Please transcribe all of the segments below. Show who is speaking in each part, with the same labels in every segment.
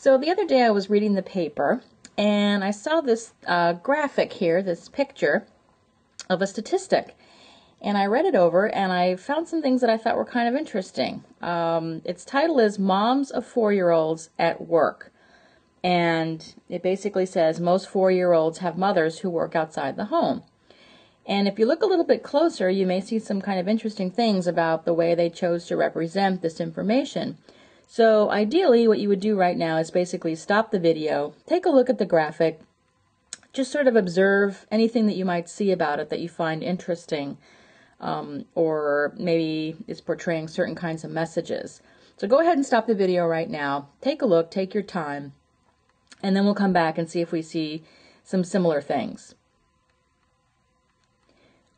Speaker 1: So the other day I was reading the paper and I saw this graphic here, this picture of a statistic. And I read it over and I found some things that I thought were kind of interesting. Its title is Moms of 4-Year-Olds at Work. And it basically says most 4-year-olds have mothers who work outside the home. And if you look a little bit closer, you may see some kind of interesting things about the way they chose to represent this information. So ideally, what you would do right now is basically stop the video, take a look at the graphic, just sort of observe anything that you might see about it that you find interesting, or maybe is portraying certain kinds of messages. So go ahead and stop the video right now, take a look, take your time, and then we'll come back and see if we see some similar things.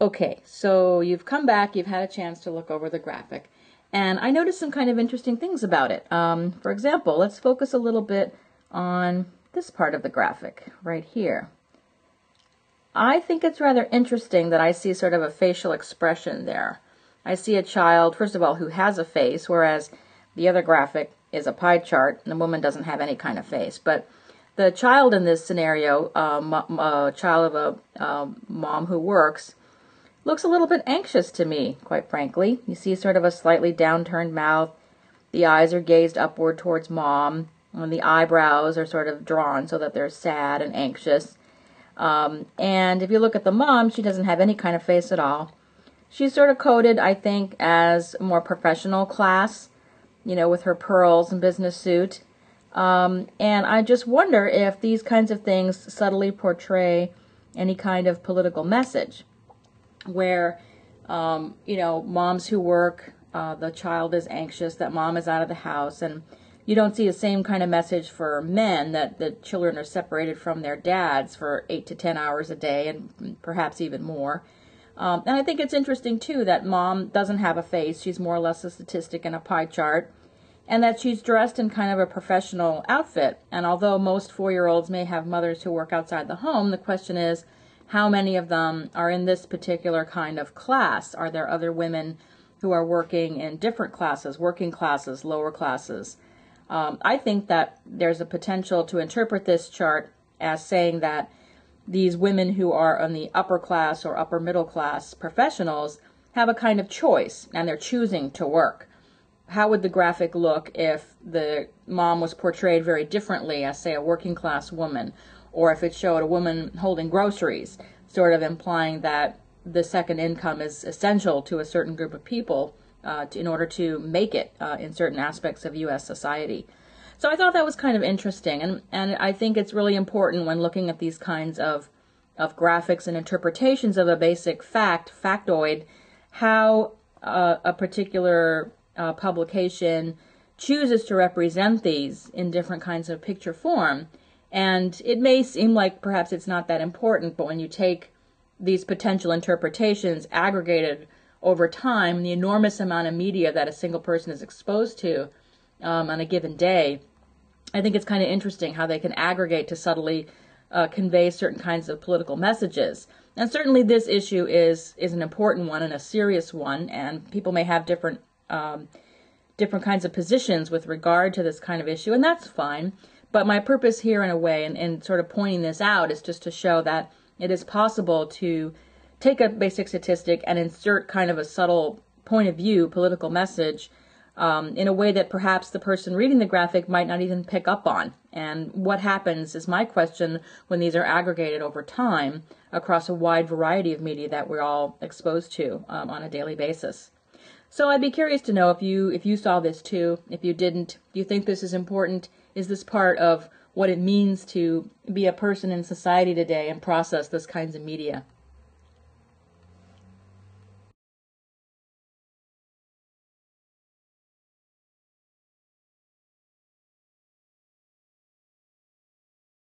Speaker 1: Okay, so you've come back, you've had a chance to look over the graphic, and I noticed some kind of interesting things about it. For example, let's focus a little bit on this part of the graphic right here. I think it's rather interesting that I see sort of a facial expression there. I see a child, first of all, who has a face, whereas the other graphic is a pie chart, and the woman doesn't have any kind of face. But the child in this scenario, a child of a mom who works, looks a little bit anxious to me, quite frankly. You see sort of a slightly downturned mouth. The eyes are gazed upward towards mom, and the eyebrows are sort of drawn so that they're sad and anxious. And if you look at the mom, she doesn't have any kind of face at all. She's sort of coded, I think, as a more professional class, you know, with her pearls and business suit. And I just wonder if these kinds of things subtly portray any kind of political message, where, you know, moms who work, the child is anxious that mom is out of the house, and you don't see the same kind of message for men, that the children are separated from their dads for 8 to 10 hours a day, and perhaps even more. And I think it's interesting, too, that mom doesn't have a face. She's more or less a statistic in a pie chart, and that she's dressed in kind of a professional outfit. And although most 4-year-olds may have mothers who work outside the home, the question is, how many of them are in this particular kind of class? Are there other women who are working in different classes, working classes, lower classes? I think that there's a potential to interpret this chart as saying that these women who are on the upper class or upper middle class professionals have a kind of choice, and they're choosing to work. How would the graphic look if the mom was portrayed very differently as, say, a working class woman, or if it showed a woman holding groceries, sort of implying that the second income is essential to a certain group of people in order to make it in certain aspects of U.S. society. So I thought that was kind of interesting, and I think it's really important when looking at these kinds of graphics and interpretations of a basic factoid, how a particular publication chooses to represent these in different kinds of picture form. And it may seem like perhaps it's not that important, but when you take these potential interpretations aggregated over time, the enormous amount of media that a single person is exposed to on a given day, I think it's kind of interesting how they can aggregate to subtly convey certain kinds of political messages. And certainly this issue is an important one and a serious one, and people may have different kinds of positions with regard to this kind of issue, and that's fine. But my purpose here, in a way, in sort of pointing this out, is just to show that it is possible to take a basic statistic and insert kind of a subtle point of view, political message, in a way that perhaps the person reading the graphic might not even pick up on. And what happens is my question when these are aggregated over time across a wide variety of media that we're all exposed to on a daily basis. So I'd be curious to know if you saw this too. If you didn't, do you think this is important? Is this part of what it means to be a person in society today and process this kinds of media?